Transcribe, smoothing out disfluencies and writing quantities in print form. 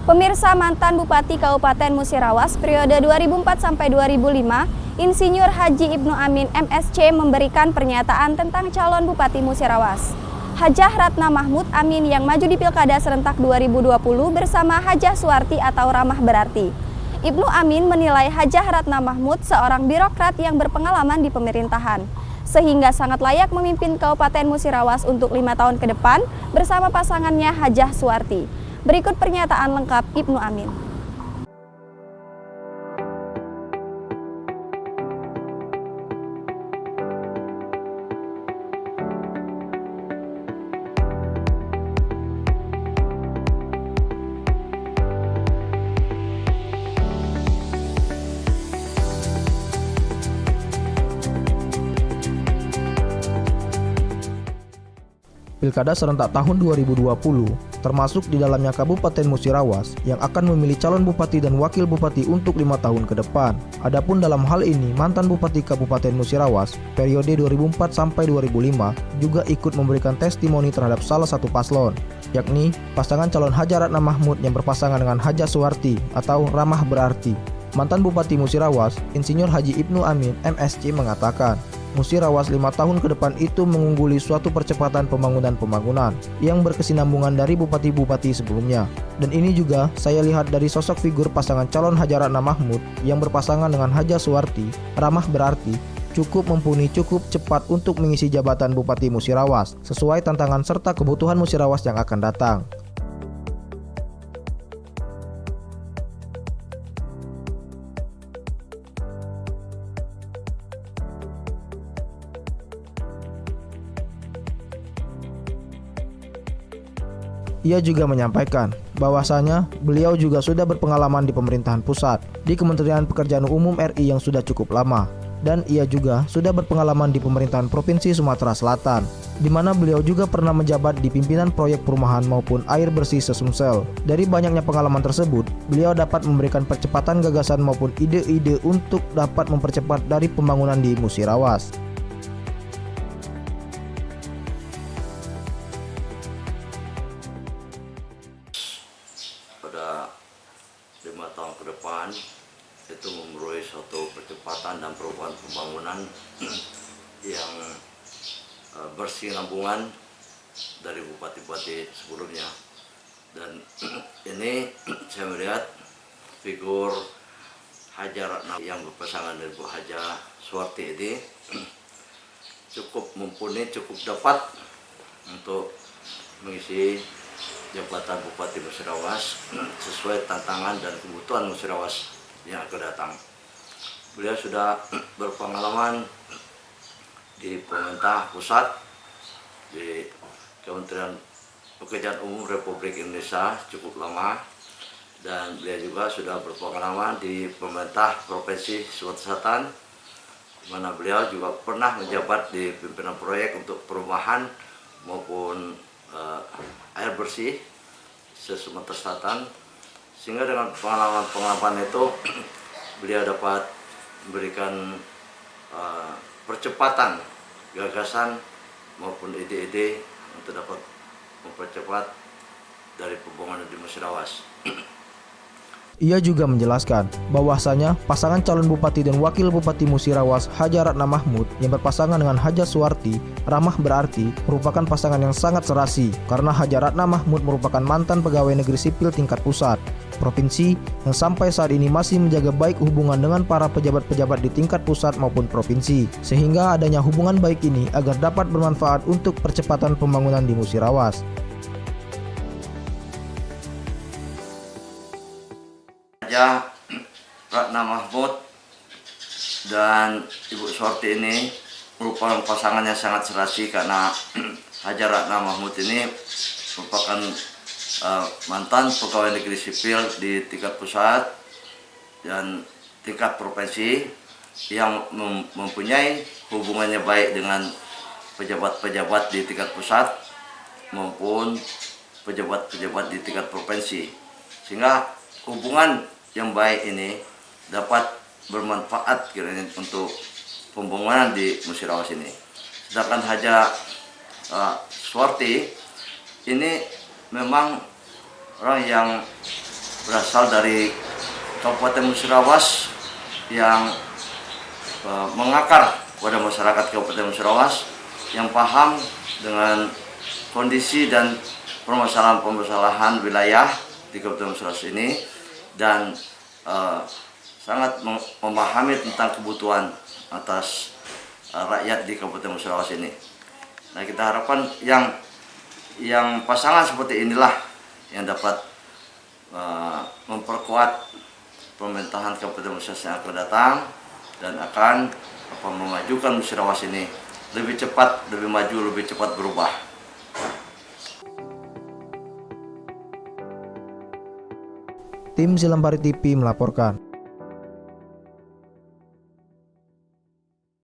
Pemirsa, mantan Bupati Kabupaten Musirawas periode 2004 sampai 2005, Insinyur Haji Ibnu Amin MSC memberikan pernyataan tentang calon Bupati Musirawas. Hajah Ratna Mahmud Amin yang maju di Pilkada serentak 2020 bersama Hajah Suwarti atau Ramah Berarti. Ibnu Amin menilai Hajah Ratna Mahmud seorang birokrat yang berpengalaman di pemerintahan, sehingga sangat layak memimpin Kabupaten Musirawas untuk 5 tahun ke depan bersama pasangannya Hajah Suwarti. Berikut pernyataan lengkap Ibnu Amin. Pilkada serentak tahun 2020, termasuk di dalamnya Kabupaten Musirawas yang akan memilih calon bupati dan wakil bupati untuk 5 tahun ke depan. Adapun dalam hal ini, mantan Bupati Kabupaten Musirawas periode 2004 sampai 2005 juga ikut memberikan testimoni terhadap salah satu paslon, yakni pasangan calon Hajah Ratna Mahmud yang berpasangan dengan Hajah Suwarti atau Ramah Berarti. Mantan Bupati Musirawas, Insinyur Haji Ibnu Amin MSC mengatakan, Musirawas 5 tahun ke depan itu mengungguli suatu percepatan pembangunan yang berkesinambungan dari bupati-bupati sebelumnya. Dan ini juga saya lihat dari sosok figur pasangan calon Hajah Ratna Mahmud yang berpasangan dengan Hajah Suwarti, Ramah Berarti, cukup mumpuni, cukup cepat untuk mengisi jabatan Bupati Musirawas sesuai tantangan serta kebutuhan Musirawas yang akan datang. Ia juga menyampaikan bahwasanya beliau juga sudah berpengalaman di pemerintahan pusat, di Kementerian Pekerjaan Umum RI yang sudah cukup lama, dan ia juga sudah berpengalaman di pemerintahan Provinsi Sumatera Selatan, di mana beliau juga pernah menjabat di pimpinan proyek perumahan maupun air bersih se-Sumsel. Dari banyaknya pengalaman tersebut, beliau dapat memberikan percepatan gagasan maupun ide-ide untuk dapat mempercepat dari pembangunan di Musirawas. Pada 5 tahun ke depan itu memerlukan suatu percepatan dan perubahan pembangunan yang bersinambungan dari bupati-bupati sebelumnya. Dan ini saya melihat figur Hajah Ratna yang berpasangan dengan Bu Hajah Suwarti ini cukup mumpuni, cukup dapat untuk mengisi jabatan Bupati Musirawas sesuai tantangan dan kebutuhan Musirawas yang akan datang. Beliau sudah berpengalaman di pemerintah pusat, di Kementerian Pekerjaan Umum Republik Indonesia cukup lama, dan beliau juga sudah berpengalaman di pemerintah Provinsi Sumatera Selatan, di mana beliau juga pernah menjabat di pimpinan proyek untuk perumahan maupun air bersih se-Sumatera Selatan, sehingga dengan pengalaman itu beliau dapat memberikan percepatan gagasan maupun ide-ide untuk dapat mempercepat dari pembangunan di Musirawas. Ia juga menjelaskan bahwasanya pasangan calon bupati dan wakil bupati Musirawas Hajah Ratna Mahmud yang berpasangan dengan Hajah Suwarti, Ramah Berarti merupakan pasangan yang sangat serasi karena Hajah Ratna Mahmud merupakan mantan pegawai negeri sipil tingkat pusat, provinsi yang sampai saat ini masih menjaga baik hubungan dengan para pejabat-pejabat di tingkat pusat maupun provinsi, sehingga adanya hubungan baik ini agar dapat bermanfaat untuk percepatan pembangunan di Musirawas. Hajah Ratna Mahmud dan Ibu Suwarti ini merupakan pasangan yang sangat serasi karena Hajah Ratna Mahmud ini merupakan mantan pegawai negeri sipil di tingkat pusat dan tingkat provinsi yang mempunyai hubungannya baik dengan pejabat-pejabat di tingkat pusat maupun pejabat-pejabat di tingkat provinsi, sehingga hubungan yang baik ini dapat bermanfaat kiranya untuk pembangunan di Musirawas ini. Sedangkan Hajah Suwarti ini memang orang yang berasal dari Kabupaten Musirawas yang mengakar pada masyarakat Kabupaten Musirawas yang paham dengan kondisi dan permasalahan-permasalahan wilayah di Kabupaten Musirawas ini dan sangat memahami tentang kebutuhan atas rakyat di Kabupaten Musirawas ini. Nah, kita harapkan yang pasangan seperti inilah yang dapat memperkuat pemerintahan Kabupaten Musirawas yang akan datang dan akan memajukan Musirawas ini lebih cepat, lebih maju, lebih cepat berubah. Tim Silambari TV melaporkan.